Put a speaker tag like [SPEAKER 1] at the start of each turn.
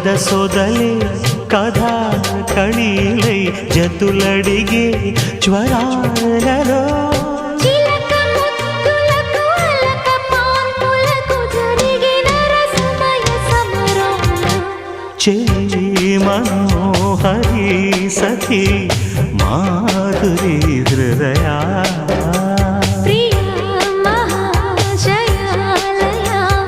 [SPEAKER 1] సొదలే కథా కళీలై జతులడిగే జ్వరాలలో
[SPEAKER 2] చిలక ముద్దులకు అలక పాన్పులకు జరిగిన రసమయ సమరాలు
[SPEAKER 1] చెలి మనోహరి సఖి మాధురి హృదయా